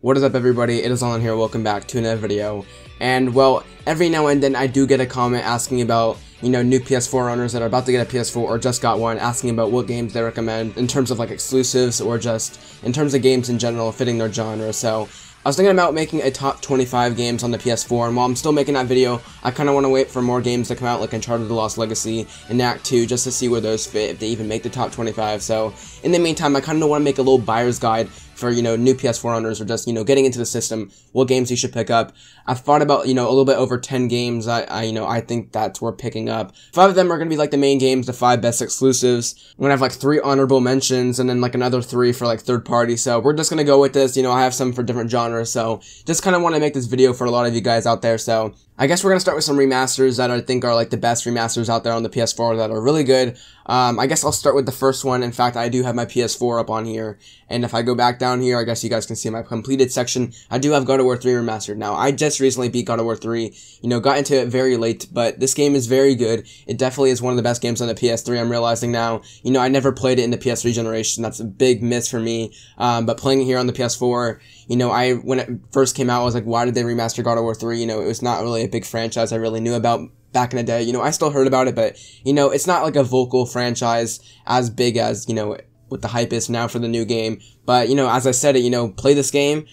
What is up, everybody? It is Alan here. Welcome back to another video. And well, every now and then I do get a comment asking about, new PS4 owners that are about to get a PS4 or just got one, asking about what games they recommend in terms of like exclusives or just in terms of games in general fitting their genre. So I was thinking about making a top 25 games on the PS4, and while I'm still making that video, I kind of want to wait for more games to come out like Uncharted: The Lost Legacy and Act 2 just to see where those fit, if they even make the top 25. So in the meantime, I kind of want to make a little buyer's guide for, new PS4 owners or just, getting into the system, what games you should pick up. I've thought about, a little bit over 10 games I think that's worth picking up. 5 of them are going to be like the main games, the 5 best exclusives. I'm going to have like 3 honorable mentions and then like another 3 for like third party. So we're just going to go with this. I have some for different genres. So just kind of want to make this video for a lot of you guys out there. So I guess we're going to start with some remasters that I think are like the best remasters out there on the PS4 that are really good. I guess I'll start with the first one. In fact, I do have my PS4 up on here. And if I go back down here, I guess you guys can see my completed section. I do have God of War 3 Remastered. Now, I just recently beat God of War 3. Got into it very late, but this game is very good. It definitely is one of the best games on the PS3, I'm realizing now. I never played it in the PS3 generation. That's a big miss for me. But playing it here on the PS4, when it first came out, I was like, why did they remaster God of War 3? It was not really a big franchise I really knew about back in the day. I still heard about it, but, it's not like a vocal franchise as big as, what the hype is now for the new game. But, as I said it, play this game.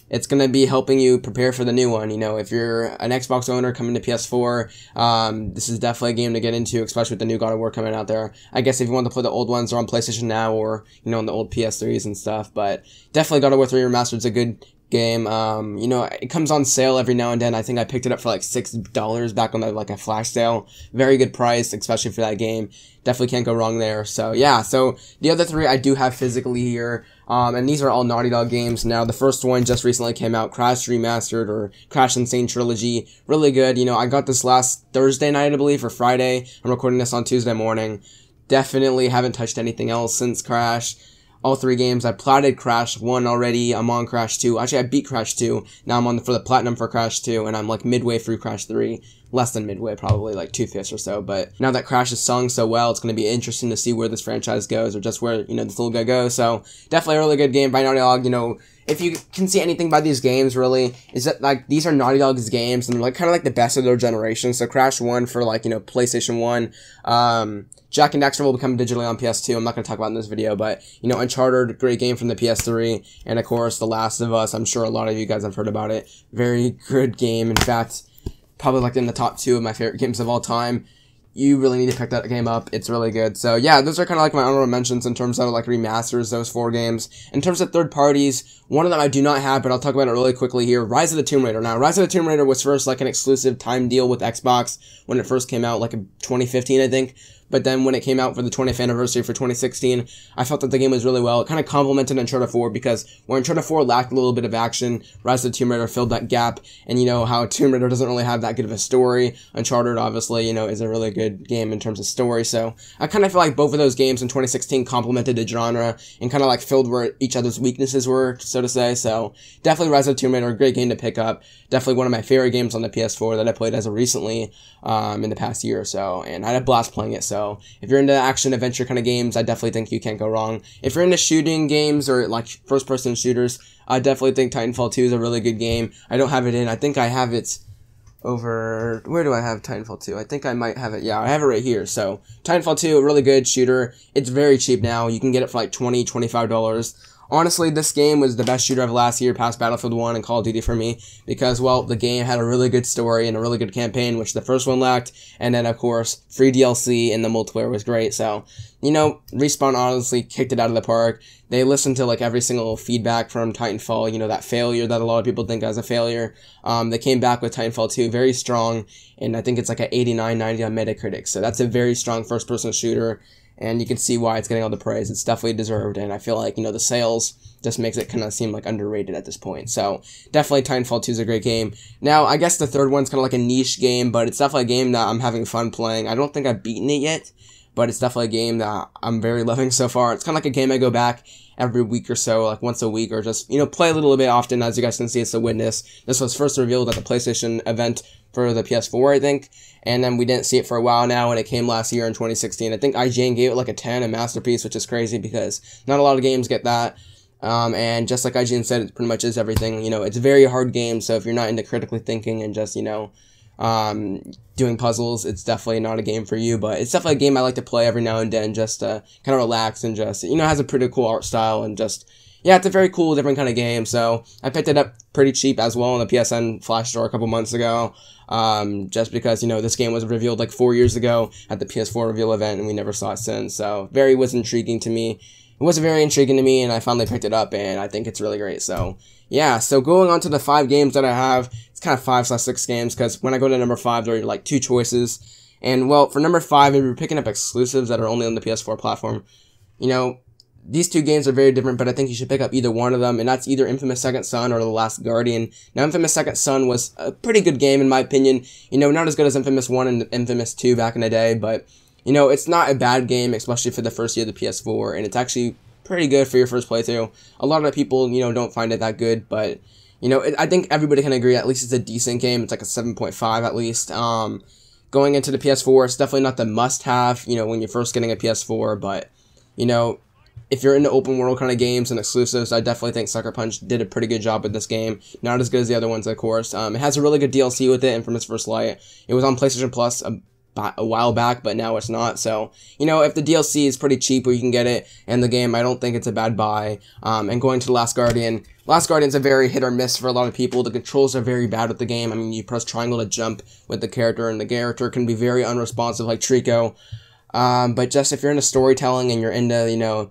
It's going to be helping you prepare for the new one. If you're an Xbox owner coming to PS4, this is definitely a game to get into, especially with the new God of War coming out there. I guess if you want to play the old ones, they're on PlayStation now or, on the old PS3s and stuff. But definitely God of War 3 Remastered is a good game. It comes on sale every now and then. I think I picked it up for like $6 back on a flash sale. Very good price, especially for that game. Definitely can't go wrong there. So yeah, so the other 3 I do have physically here. And these are all Naughty Dog games. Now, the first one just recently came out, Crash Remastered, or Crash Insane Trilogy. Really good. I got this last Thursday night, I believe, or Friday. I'm recording this on Tuesday morning. Definitely haven't touched anything else since Crash. All 3 games. I platted Crash 1 already. I'm on Crash 2. Actually, I beat Crash 2. Now I'm on for the platinum for Crash 2, and I'm like midway through Crash 3. Less than midway, probably like 2/5 or so. But now that Crash is selling so well, it's going to be interesting to see where this franchise goes, or just where, this little guy goes. So definitely a really good game by Naughty Dog. If you can see anything by these games, really, is that, like, these are Naughty Dog's games, and they're, like, kind of, like, the best of their generation. So Crash 1 for, like, PlayStation 1. Jak and Daxter will become digitally on PS2. I'm not going to talk about it in this video, but, Uncharted, great game from the PS3. And, of course, The Last of Us. I'm sure a lot of you guys have heard about it. Very good game. In fact, probably, like, in the top 2 of my favorite games of all time. You really need to pick that game up. It's really good. So, yeah, those are kind of like my honorable mentions in terms of, like, remasters, those 4 games. In terms of third parties, one of them I do not have, but I'll talk about it really quickly here. Rise of the Tomb Raider. Now, Rise of the Tomb Raider was first, like, an exclusive time deal with Xbox when it first came out, like, in 2015, I think. But then when it came out for the 20th anniversary for 2016, I felt that the game was really well. It kind of complemented Uncharted 4 because where Uncharted 4 lacked a little bit of action, Rise of the Tomb Raider filled that gap. And how Tomb Raider doesn't really have that good of a story. Uncharted, obviously, is a really good game in terms of story. So I kind of feel like both of those games in 2016 complemented the genre and kind of like filled where each other's weaknesses were, so to say. So definitely Rise of the Tomb Raider, a great game to pick up. Definitely one of my favorite games on the PS4 that I played as of recently in the past year or so. And I had a blast playing it. So if you're into action adventure kind of games, I definitely think you can't go wrong. If you're into shooting games or like first person shooters, I definitely think Titanfall 2 is a really good game. I don't have it in. I think I have it over, where do I have Titanfall 2? I think I might have it. Yeah, I have it right here. So Titanfall 2, a really good shooter. It's very cheap now. You can get it for like $20, $25. Honestly, this game was the best shooter of last year, past Battlefield 1 and Call of Duty for me, because, well, the game had a really good story and a really good campaign, which the first one lacked, and then, of course, free DLC and the multiplayer was great. So, Respawn honestly kicked it out of the park. They listened to, like, every single feedback from Titanfall, that failure that a lot of people think as a failure. They came back with Titanfall 2, very strong, and I think it's like an 89, 90 on Metacritic, so that's a very strong first-person shooter. And you can see why it's getting all the praise. It's definitely deserved, and I feel like, the sales just makes it kind of seem like underrated at this point. So, definitely Titanfall 2 is a great game. Now, I guess the third one's kind of like a niche game, but it's definitely a game that I'm having fun playing. I don't think I've beaten it yet, but it's definitely a game that I'm very loving so far. It's kind of like a game I go back every week or so, like once a week, or just, play a little bit often. As you guys can see, it's The Witness. This was first revealed at the PlayStation event for the PS4, I think, and then we didn't see it for a while now, and it came last year in 2016. I think IGN gave it like a 10, a masterpiece, which is crazy because not a lot of games get that. And just like IGN said, it pretty much is everything. You know, it's a very hard game, so if you're not into critically thinking and just, you know, doing puzzles, it's definitely not a game for you, but it's definitely a game I like to play every now and then, just to kind of relax and just, you know, it has a pretty cool art style and just, yeah, it's a very cool, different kind of game. So I picked it up pretty cheap as well in the PSN Flash store a couple months ago, just because, you know, this game was revealed like 4 years ago at the PS4 reveal event, and we never saw it since. So was intriguing to me. It was very intriguing to me, and I finally picked it up, and I think it's really great. So yeah, so going on to the 5 games that I have, it's kind of 5/6 games, because when I go to number 5, there are like 2 choices. And well, for number 5, if you're picking up exclusives that are only on the PS4 platform, you know, these 2 games are very different, but I think you should pick up either one of them, and that's either Infamous Second Son or The Last Guardian. Now, Infamous Second Son was a pretty good game, in my opinion. You know, not as good as Infamous 1 and Infamous 2 back in the day, but, you know, it's not a bad game, especially for the first year of the PS4, and it's actually pretty good for your first playthrough. A lot of people, you know, don't find it that good, but, you know, I think everybody can agree, at least it's a decent game. It's like a 7.5 at least. Going into the PS4, it's definitely not the must-have, you know, when you're first getting a PS4, but, you know, if you're into open world kind of games and exclusives, I definitely think Sucker Punch did a pretty good job with this game. Not as good as the other ones, of course. It has a really good DLC with it, Infamous First Light. It was on PlayStation Plus a while back, but now it's not. So, you know, if the DLC is pretty cheap where you can get it, and the game, I don't think it's a bad buy. And going to The Last Guardian. Last Guardian's a very hit or miss for a lot of people. The controls are very bad with the game. I mean, you press triangle to jump with the character, and the character can be very unresponsive like Trico. But just if you're into storytelling and you're into, you know,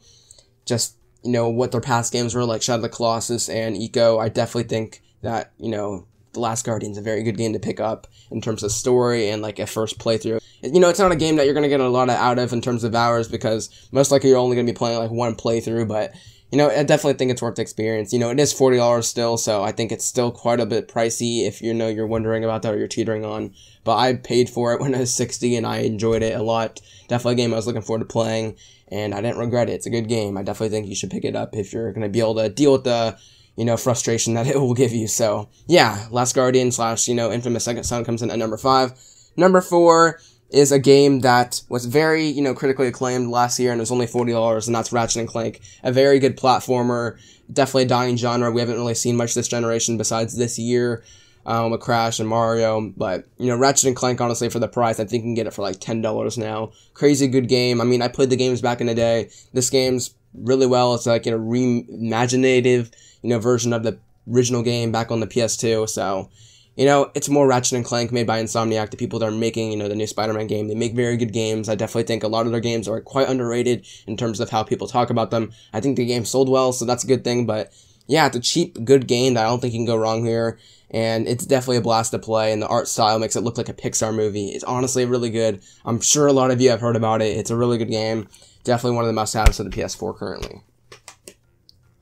just, you know, what their past games were, like Shadow of the Colossus and Eco, I definitely think that, you know, The Last Guardian's a very good game to pick up in terms of story and, like, a first playthrough. You know, it's not a game that you're going to get a lot out of in terms of hours, because most likely you're only going to be playing, like, one playthrough, but, you know, I definitely think it's worth the experience. You know, it is $40 still, so I think it's still quite a bit pricey if, you know, you're wondering about that or you're teetering on. But I paid for it when I was 60, and I enjoyed it a lot. Definitely a game I was looking forward to playing, and I didn't regret it. It's a good game. I definitely think you should pick it up if you're going to be able to deal with the, you know, frustration that it will give you. So, yeah, Last Guardian / you know, Infamous Second Son comes in at number 5. Number 4 is a game that was very, you know, critically acclaimed last year, and it was only $40, and that's Ratchet & Clank. A very good platformer, definitely a dying genre. We haven't really seen much this generation besides this year with Crash and Mario, but, you know, Ratchet & Clank, honestly, for the price, I think you can get it for like $10 now. Crazy good game. I mean, I played the games back in the day. This game's really well. It's like, you know, reimaginative, you know, version of the original game back on the PS2, so, you know, it's more Ratchet & Clank made by Insomniac, the people that are making, you know, the new Spider-Man game. They make very good games. I definitely think a lot of their games are quite underrated in terms of how people talk about them. I think the game sold well, so that's a good thing, but yeah, it's a cheap, good game that I don't think you can go wrong here, and it's definitely a blast to play, and the art style makes it look like a Pixar movie. It's honestly really good. I'm sure a lot of you have heard about it. It's a really good game. Definitely one of the must-haves of the PS4 currently.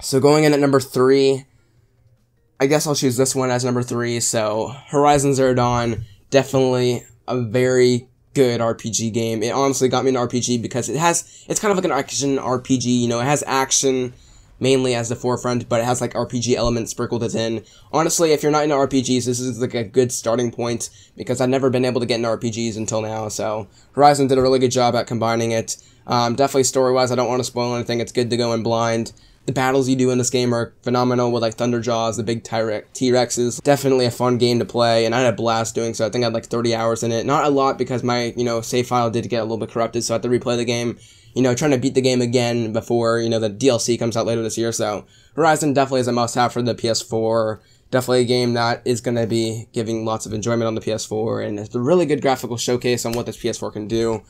So going in at number 3, I guess I'll choose this one as number 3. So Horizon Zero Dawn, definitely a very good RPG game. It honestly got me an RPG because it's kind of like an action RPG, you know, it has action mainly as the forefront, but it has like RPG elements sprinkled in. Honestly, if you're not into RPGs, this is like a good starting point, because I've never been able to get into RPGs until now, so Horizon did a really good job at combining it. Definitely story-wise, I don't want to spoil anything, it's good to go in blind. The battles you do in this game are phenomenal with like Thunderjaws, the big T-Rexes. Definitely a fun game to play, and I had a blast doing so. I think I had like 30 hours in it. Not a lot because my, you know, save file did get a little bit corrupted, so I had to replay the game. You know, trying to beat the game again before, you know, the DLC comes out later this year. So Horizon definitely is a must-have for the PS4. Definitely a game that is going to be giving lots of enjoyment on the PS4, and it's a really good graphical showcase on what this PS4 can do.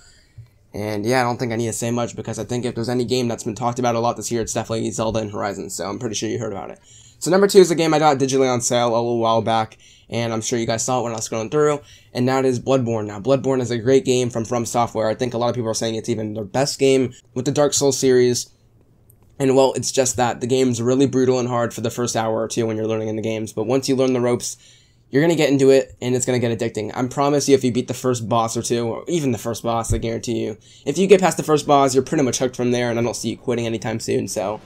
And yeah, I don't think I need to say much, because I think if there's any game that's been talked about a lot this year, it's definitely Zelda and Horizon, so I'm pretty sure you heard about it. So number 2 is a game I got digitally on sale a little while back, and I'm sure you guys saw it when I was scrolling through, and that is Bloodborne. Now, Bloodborne is a great game from Software. I think a lot of people are saying it's even their best game with the Dark Souls series. And well, it's just that. The game's really brutal and hard for the first hour or two when you're learning in the games, but once you learn the ropes, you're going to get into it, and it's going to get addicting. I promise you, if you beat the first boss or two, or even the first boss, I guarantee you, if you get past the first boss, you're pretty much hooked from there, and I don't see you quitting anytime soon, so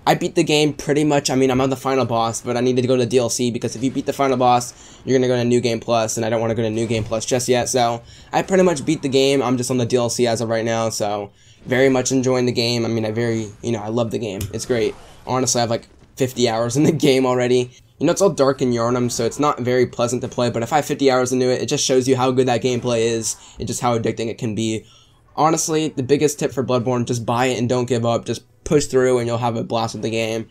I beat the game pretty much. I mean, I'm on the final boss, but I needed to go to DLC, because if you beat the final boss, you're going to go to New Game Plus, and I don't want to go to New Game Plus just yet, so I pretty much beat the game. I'm just on the DLC as of right now, so very much enjoying the game. I mean, I love the game. It's great. honestly, I have like 50 hours in the game already. You know, it's all dark in Yharnam, so it's not very pleasant to play, but if I have 50 hours into it, it just shows you how good that gameplay is, and just how addicting it can be. Honestly, the biggest tip for Bloodborne, just buy it and don't give up, just push through and you'll have a blast with the game.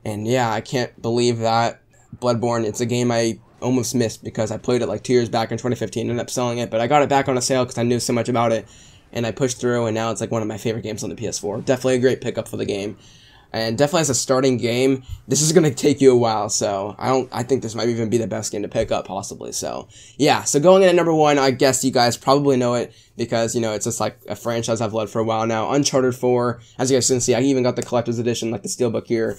And yeah, I can't believe that Bloodborne, it's a game I almost missed because I played it like 2 years back in 2015, ended up selling it, but I got it back on a sale because I knew so much about it, and I pushed through, and now it's like one of my favorite games on the PS4. Definitely a great pickup for the game. And definitely as a starting game, this is going to take you a while, so I think this might even be the best game to pick up, possibly. So, yeah, so going in at number 1, I guess you guys probably know it, because, you know, it's just like a franchise I've loved for a while now. Uncharted 4, as you guys can see, I even got the collector's edition, like the steelbook here.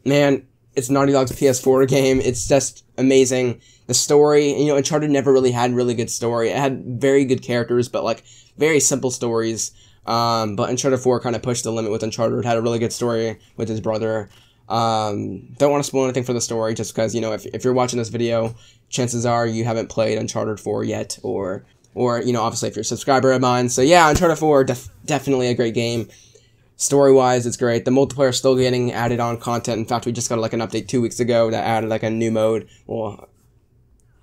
Man, it's Naughty Dog's PS4 game, it's just amazing. The story, you know, Uncharted never really had really good story. It had very good characters, but, like, very simple stories. But Uncharted 4 kind of pushed the limit with Uncharted. It had a really good story with his brother. Don't want to spoil anything for the story, just because, you know, if you're watching this video, chances are you haven't played Uncharted 4 yet, or you know, obviously if you're a subscriber of mine. So yeah, Uncharted 4, definitely a great game. Story-wise, it's great. The multiplayer is still getting added on content. In fact, we just got like an update 2 weeks ago that added like a new mode. Well,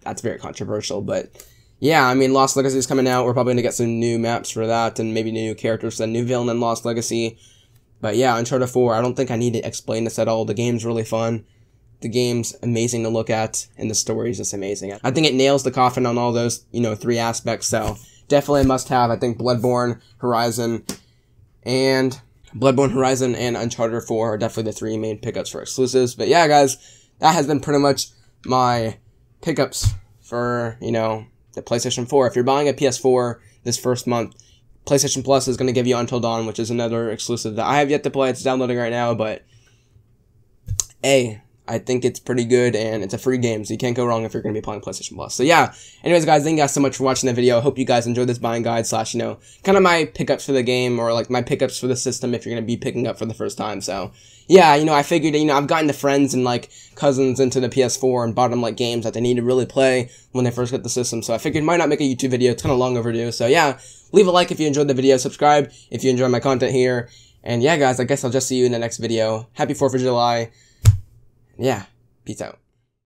that's very controversial, but yeah, I mean, Lost Legacy is coming out. We're probably going to get some new maps for that, and maybe new characters, a new villain in Lost Legacy. But yeah, Uncharted 4, I don't think I need to explain this at all. The game's really fun. The game's amazing to look at, and the story's just amazing. I think it nails the coffin on all those, you know, 3 aspects, so definitely a must-have. I think Bloodborne, Horizon, and Uncharted 4 are definitely the 3 main pickups for exclusives. But yeah, guys, that has been pretty much my pickups for, you know, the PlayStation 4. If you're buying a PS4 this first month, PlayStation Plus is going to give you Until Dawn, which is another exclusive that I have yet to play. It's downloading right now, but I think it's pretty good, and it's a free game, so you can't go wrong if you're going to be playing PlayStation Plus. So yeah, anyways guys, thank you guys so much for watching the video. I hope you guys enjoyed this buying guide / you know, kind of my pickups for the game, or like my pickups for the system if you're going to be picking up for the first time. So yeah, you know, I figured, you know, I've gotten the friends and like cousins into the PS4 and bought them like games that they need to really play when they first get the system, so I figured might not make a YouTube video. It's kind of long overdue. So yeah, leave a like if you enjoyed the video, subscribe if you enjoy my content here, and yeah guys, I guess I'll just see you in the next video. Happy 4th of July. Yeah. Peace out.